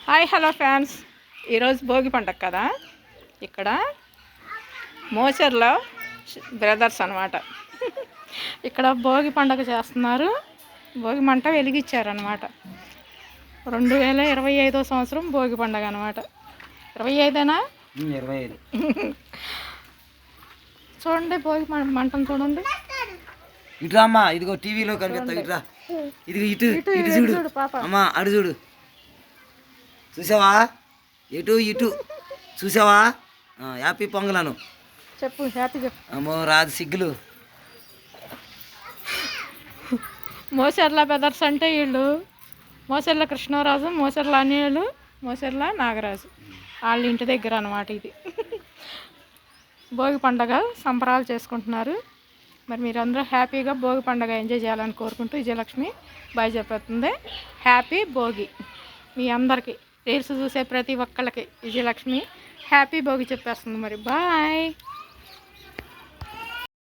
Hi hello fans, ఈరోజు భోగి పండగ కదా. ఇక్కడ మోచర్లో బ్రదర్స్ అనమాట. ఇక్కడ భోగి పండగ చేస్తున్నారు. భోగి మంట వెలిగించారనమాట. 2025 సంవత్సరం భోగి పండగ అనమాట. 25ఏనా? 25. చూడండి భోగి మంటను చూడండి. ఇటు అమ్మా, ఇదిగో టీవీలో కనిపిస్తావు. ఇట్రా, ఇదిగో ఇటు ఇటు చూడు అమ్మా, అడు చూడు. చూసావా? ఇటు ఇటు చూసావా? హ్యాపీ పొంగలను చెప్పు. హ్యాపీ చెప్పు. అమ్మో రాదు సిగ్గులు. మోసర్ల బ్రదర్స్ అంటే వీళ్ళు మోసర్ల కృష్ణరాజు, మోసర్ల అనిలు, మోసర్ల నాగరాజు వాళ్ళ ఇంటి దగ్గర అనమాట ఇది. భోగి పండగ సంబరాలు చేసుకుంటున్నారు. మరి మీరందరూ హ్యాపీగా భోగి పండగ ఎంజాయ్ చేయాలని కోరుకుంటూ విజయలక్ష్మి బాయ్ చెప్పేస్తుంది. హ్యాపీ భోగి మీ అందరికీ. రీల్స్ చూసే ప్రతి ఒక్కళ్ళకి విజయలక్ష్మి హ్యాపీ భోగి చెప్పేస్తుంది. మరి బాయ్.